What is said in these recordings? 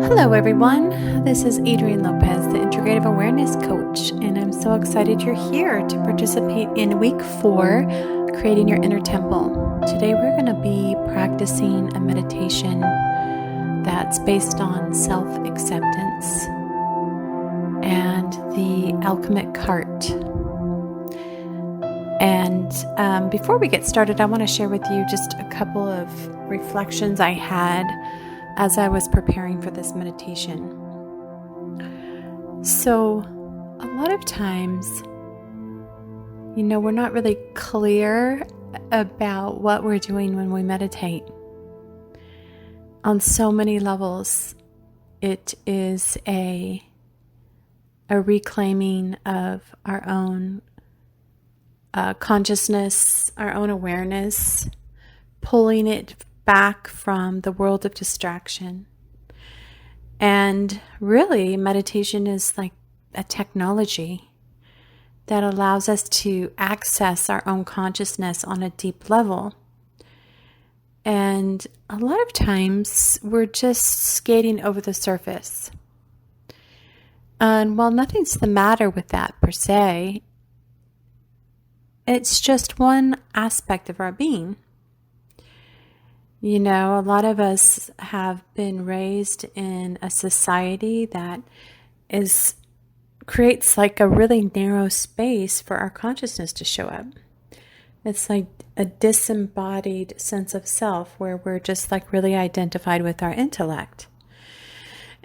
Hello, everyone. This is Adrienne Lopez, the Integrative Awareness Coach, and I'm so excited you're here to participate in week 4, Creating Your Inner Temple. Today, we're going to be practicing a meditation that's based on self-acceptance and the Alchemic heart. And before we get started, I want to share with you just a couple of reflections I had as I was preparing for this meditation. So, a lot of times, we're not really clear about what we're doing when we meditate. On so many levels, it is a reclaiming of our own consciousness, our own awareness, pulling it back from the world of distraction. And really, meditation is like a technology that allows us to access our own consciousness on a deep level. And a lot of times, we're just skating over the surface. And while nothing's the matter with that per se, it's just one aspect of our being. A lot of us have been raised in a society that creates like a really narrow space for our consciousness to show up. It's like a disembodied sense of self where we're just like really identified with our intellect.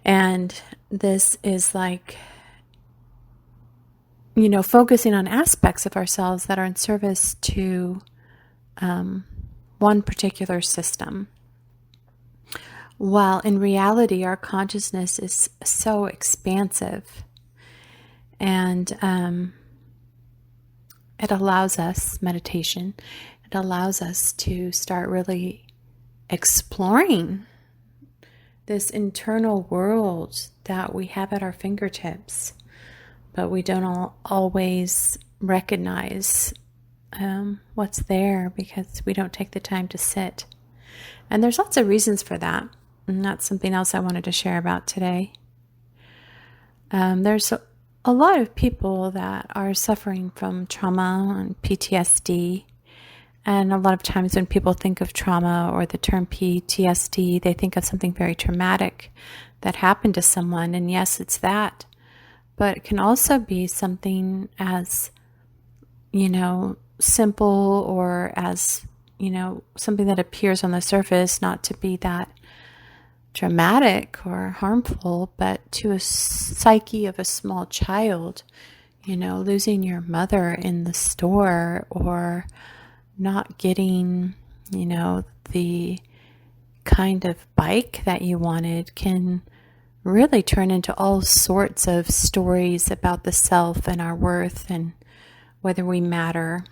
And this is like, focusing on aspects of ourselves that are in service to one particular system. While in reality, our consciousness is so expansive, and it allows us, meditation, it allows us to start really exploring this internal world that we have at our fingertips, but we don't always recognize what's there because we don't take the time to sit. And there's lots of reasons for that. And that's something else I wanted to share about today. There's a lot of people that are suffering from trauma and PTSD. And a lot of times when people think of trauma or the term PTSD, they think of something very traumatic that happened to someone. And yes, it's that. But it can also be something as, simple or as, something that appears on the surface not to be that dramatic or harmful, but to a psyche of a small child, losing your mother in the store or not getting, the kind of bike that you wanted can really turn into all sorts of stories about the self and our worth and whether we matter.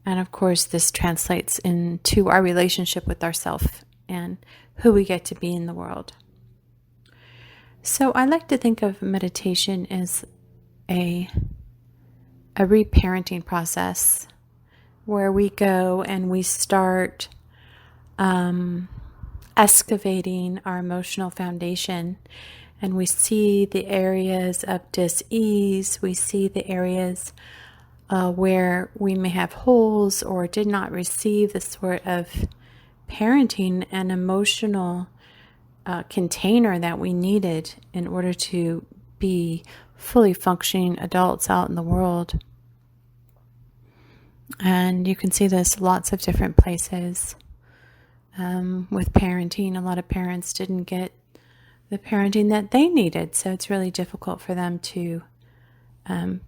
And of course, this translates into our relationship with ourself and who we get to be in the world. So I like to think of meditation as a reparenting process where we go and we start excavating our emotional foundation, and we see the areas of dis-ease, we see the areas where we may have holes or did not receive the sort of parenting and emotional container that we needed in order to be fully functioning adults out in the world. And you can see this lots of different places. With parenting, a lot of parents didn't get the parenting that they needed, so it's really difficult for them to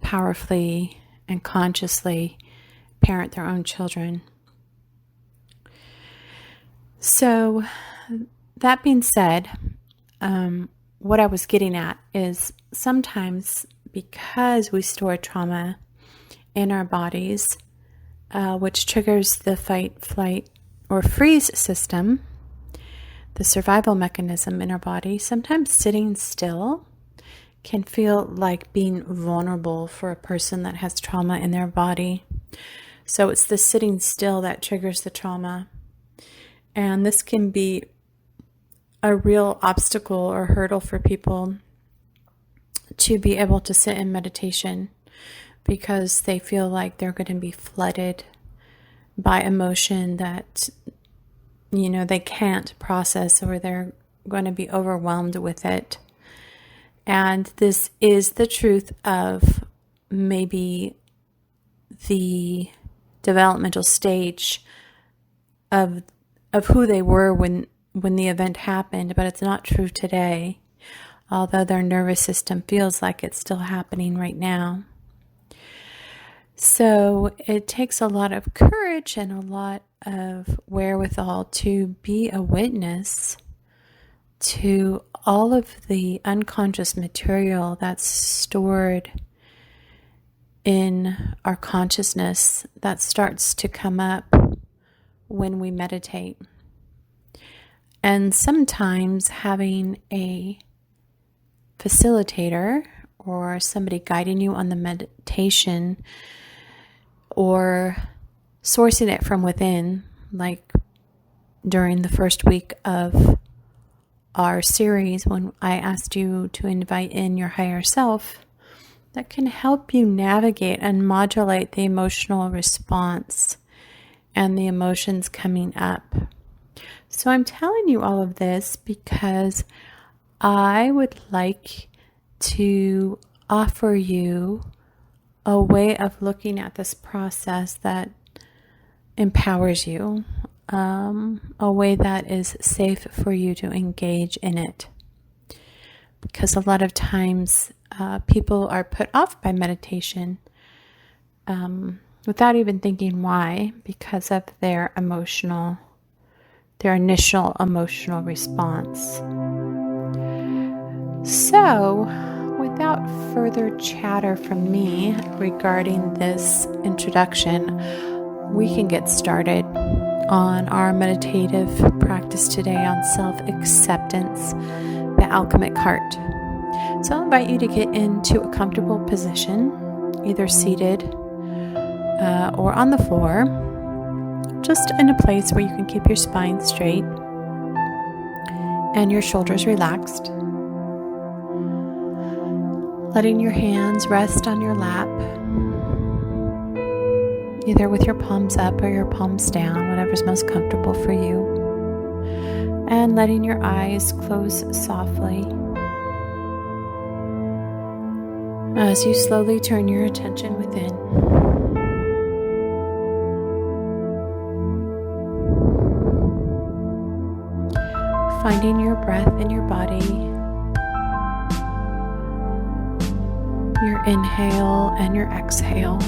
powerfully and consciously parent their own children. So that being said, what I was getting at is sometimes because we store trauma in our bodies, which triggers the fight, flight, or freeze system, the survival mechanism in our body, sometimes sitting still can feel like being vulnerable for a person that has trauma in their body. So it's the sitting still that triggers the trauma. And this can be a real obstacle or hurdle for people to be able to sit in meditation, because they feel like they're going to be flooded by emotion that, they can't process, or they're going to be overwhelmed with it. And this is the truth of maybe the developmental stage of who they were when the event happened, but it's not true today, although their nervous system feels like it's still happening right now. So it takes a lot of courage and a lot of wherewithal to be a witness to all of the unconscious material that's stored in our consciousness that starts to come up when we meditate. And sometimes having a facilitator or somebody guiding you on the meditation, or sourcing it from within, like during the first week of our series when I asked you to invite in your higher self, that can help you navigate and modulate the emotional response and the emotions coming up. So I'm telling you all of this because I would like to offer you a way of looking at this process that empowers you, a way that is safe for you to engage in it. Because a lot of times people are put off by meditation without even thinking why, because of their initial emotional response. So, without further chatter from me regarding this introduction, we can get started on our meditative practice today on self-acceptance, the alchemic heart. So I'll invite you to get into a comfortable position, either seated or on the floor, just in a place where you can keep your spine straight and your shoulders relaxed. Letting your hands rest on your lap, either with your palms up or your palms down, whatever's most comfortable for you. And letting your eyes close softly as you slowly turn your attention within. Finding your breath in your body, your inhale and your exhale.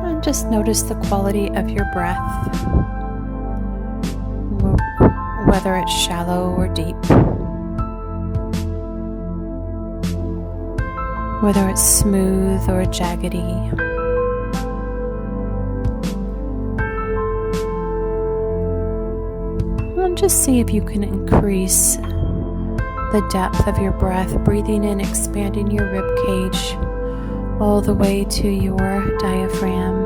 And just notice the quality of your breath, whether it's shallow or deep, whether it's smooth or jaggedy. And just see if you can increase the depth of your breath, breathing in, expanding your rib cage all the way to your diaphragm.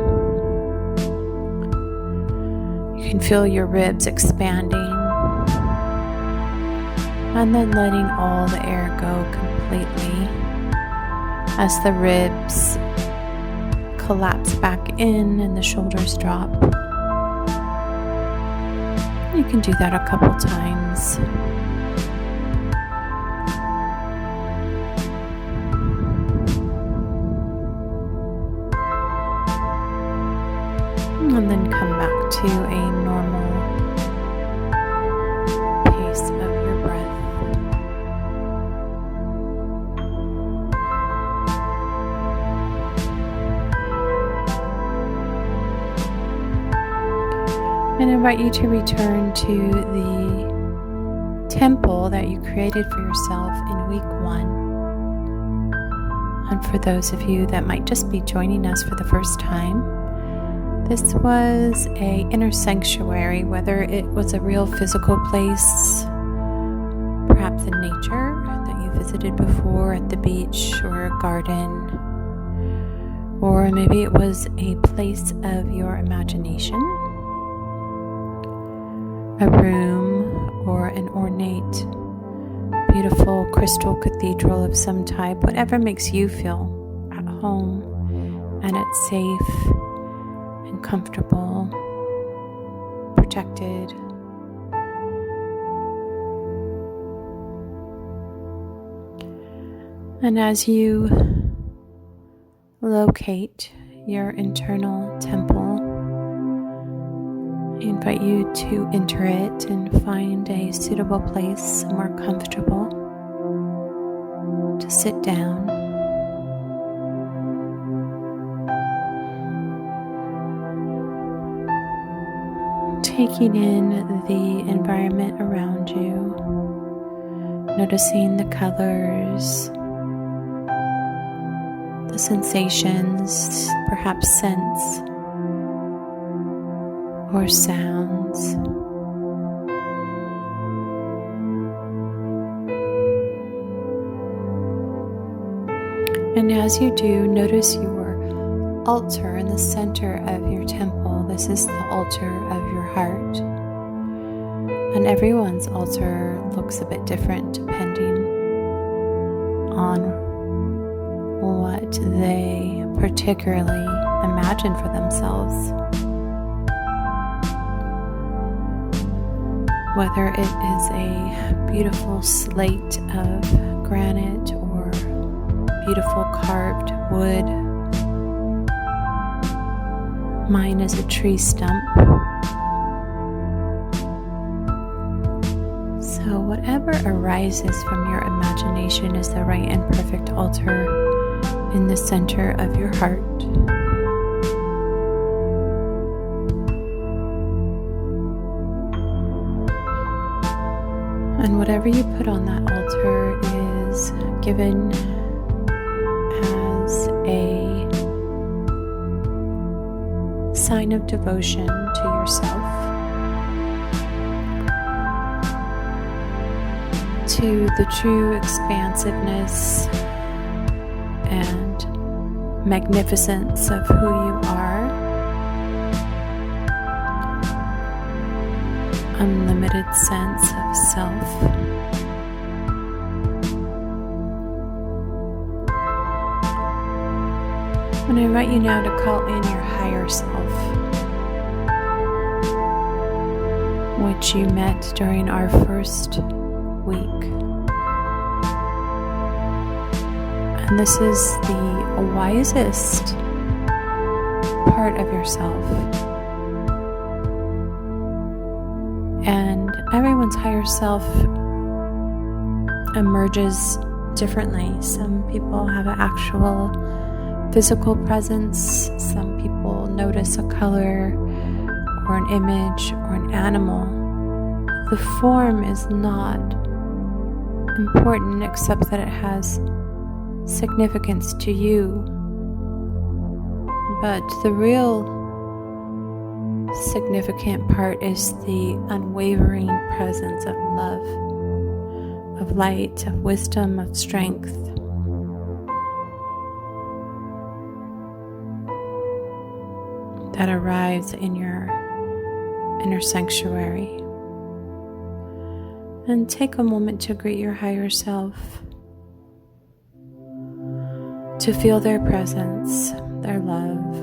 You can feel your ribs expanding, and then letting all the air go completely as the ribs collapse back in and the shoulders drop. You can do that a couple times. And then come back to a normal pace of your breath. And invite you to return to the temple that you created for yourself in week 1. And for those of you that might just be joining us for the first time, this was an inner sanctuary, whether it was a real physical place, perhaps in nature that you visited before at the beach or a garden, or maybe it was a place of your imagination. a room or an ornate, beautiful crystal cathedral of some type, whatever makes you feel at home and it's safe and comfortable, protected. And as you locate your internal temple, I invite you to enter it and find a suitable place, somewhere comfortable, to sit down. Taking in the environment around you, noticing the colors, the sensations, perhaps scents or sounds. And as you do, notice your altar in the center of your temple. This is the altar of your heart. And everyone's altar looks a bit different depending on what they particularly imagine for themselves. Whether it is a beautiful slate of granite or beautiful carved wood. Mine is a tree stump. So whatever arises from your imagination is the right and perfect altar in the center of your heart. And whatever you put on that altar is given as a sign of devotion to yourself, to the true expansiveness and magnificence of who you are, unlimited sense of self. And I invite you now to call in your higher self, which you met during our first week. And this is the wisest part of yourself. And everyone's higher self emerges differently. Some people have an actual physical presence. Some people notice a color or an image or an animal. The form is not important except that it has significance to you. But the real significant part is the unwavering presence of love, of light, of wisdom, of strength. That arrives in your inner sanctuary. And take a moment to greet your higher self, to feel their presence, their love,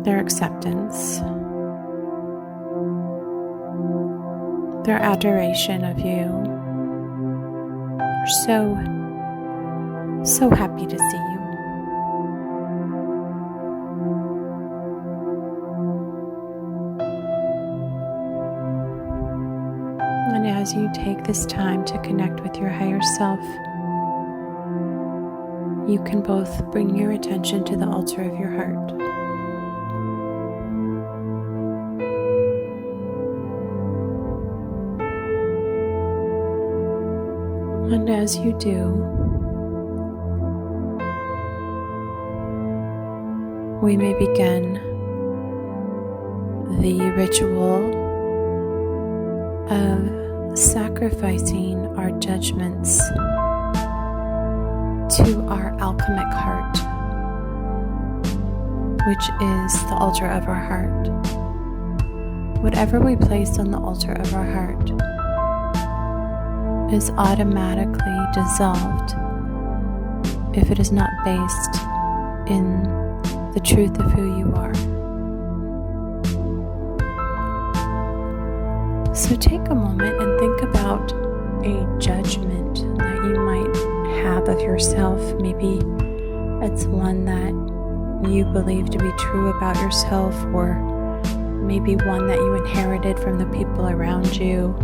their acceptance, their adoration of you. We're so happy to see you. And as you take this time to connect with your higher self, you can both bring your attention to the altar of your heart. And as you do, we may begin the ritual of sacrificing our judgments to our alchemic heart, which is the altar of our heart. whatever we place on the altar of our heart is automatically dissolved if it is not based in the truth of who you are. So take a moment and think about a judgment that you might have of yourself. Maybe it's one that you believe to be true about yourself, or maybe one that you inherited from the people around you.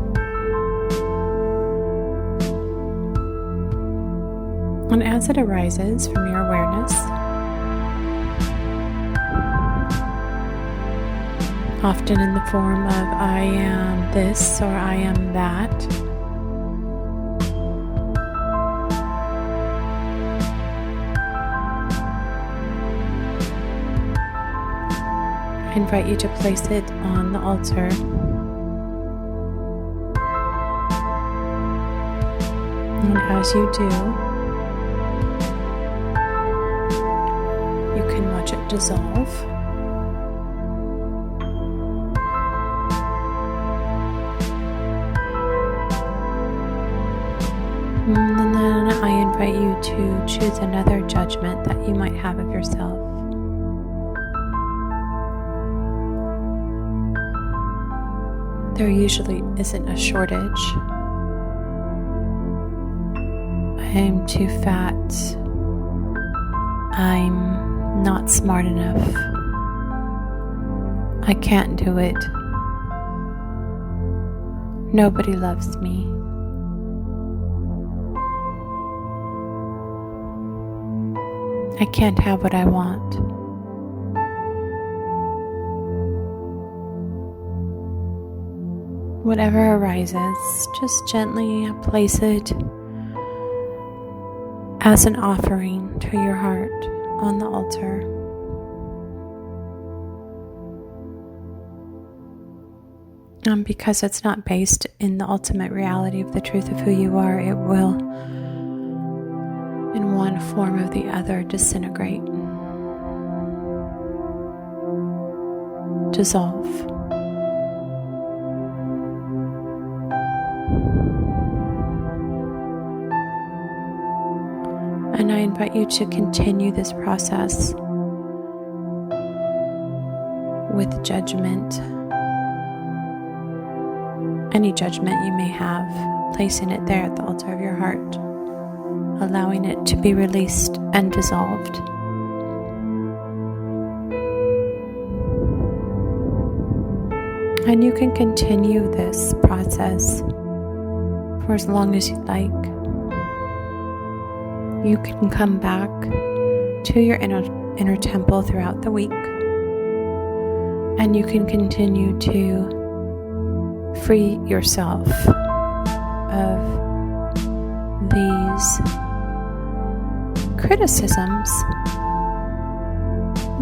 And as it arises from your awareness, often in the form of I am this or I am that, I invite you to place it on the altar. And as you do, you can watch it dissolve. And then I invite you to choose another judgment that you might have of yourself. There usually isn't a shortage. I'm too fat. I'm not smart enough. I can't do it. Nobody loves me. I can't have what I want. Whatever arises, just gently place it as an offering to your heart on the altar. And because it's not based in the ultimate reality of the truth of who you are, it will, in one form or the other, disintegrate, dissolve. And I invite you to continue this process with judgment, any judgment you may have, placing it there at the altar of your heart, allowing it to be released and dissolved. And you can continue this process for as long as you'd like. You can come back to your inner temple throughout the week, and you can continue to free yourself of these criticisms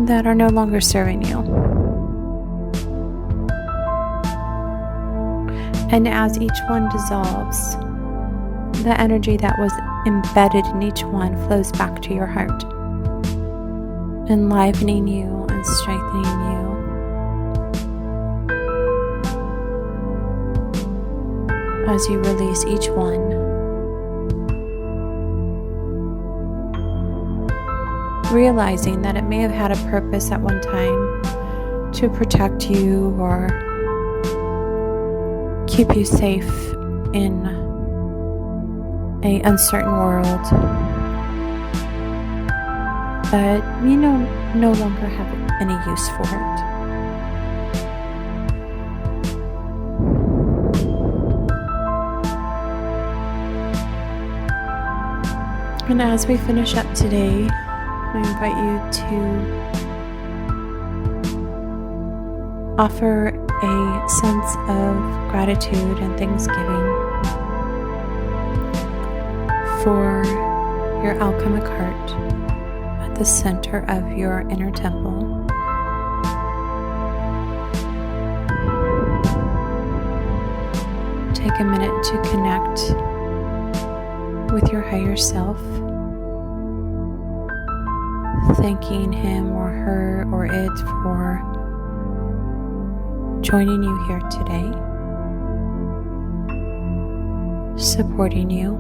that are no longer serving you. And as each one dissolves, the energy that was embedded in each one flows back to your heart, enlivening you and strengthening you. As you release each one, realizing that it may have had a purpose at one time to protect you or keep you safe in an uncertain world, but you no longer have any use for it. And as we finish up today, I invite you to offer a sense of gratitude and thanksgiving for your alchemic heart at the center of your inner temple. Take a minute to connect with your higher self, thanking him or her or it for joining you here today, supporting you,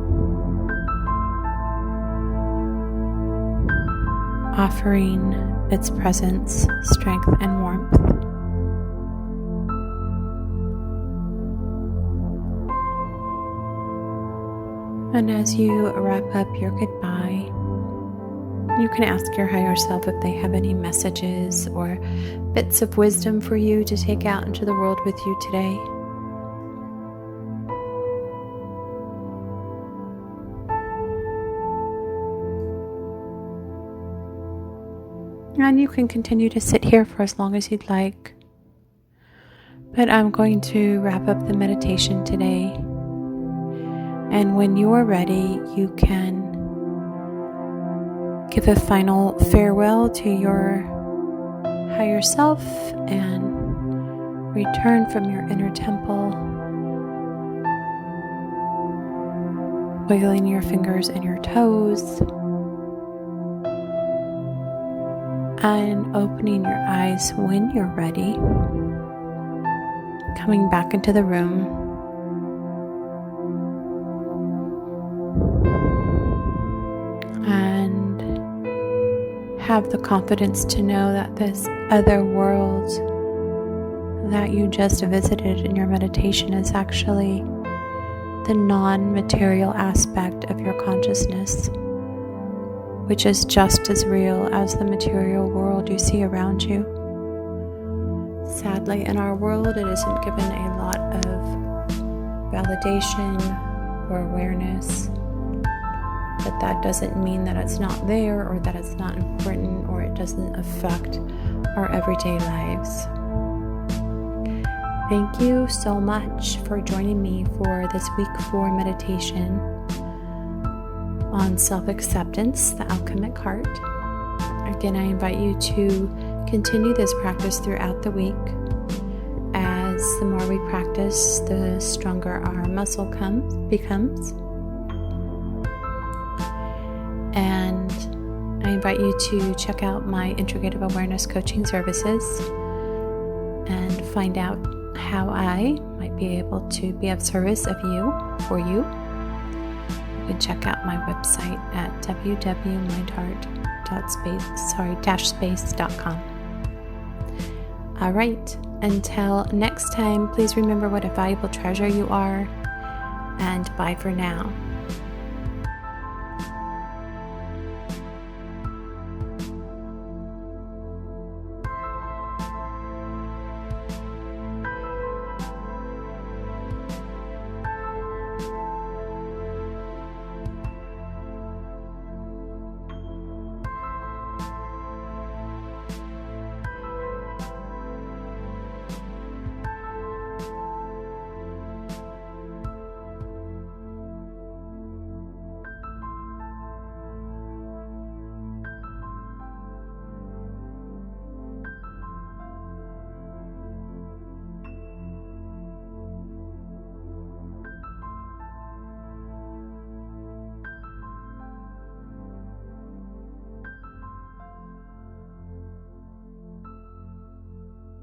offering its presence, strength, and warmth. And as you wrap up your goodbye, you can ask your higher self if they have any messages or bits of wisdom for you to take out into the world with you today. And you can continue to sit here for as long as you'd like. But I'm going to wrap up the meditation today. And when you are ready, you can give a final farewell to your higher self and return from your inner temple, wiggling your fingers and your toes, and opening your eyes when you're ready, coming back into the room, and have the confidence to know that this other world that you just visited in your meditation is actually the non-material aspect of your consciousness, which is just as real as the material world you see around you. Sadly, in our world, it isn't given a lot of validation or awareness, but that doesn't mean that it's not there or that it's not important or it doesn't affect our everyday lives. Thank you so much for joining me for this week 4 meditation on self-acceptance, the alchemic heart. Again, I invite you to continue this practice throughout the week. As the more we practice, the stronger our muscle becomes. And I invite you to check out my integrative awareness coaching services and find out how I might be able to be of service for you. You can check out my website at www.mindheart.space.com. All right, until next time, please remember what a valuable treasure you are, and bye for now.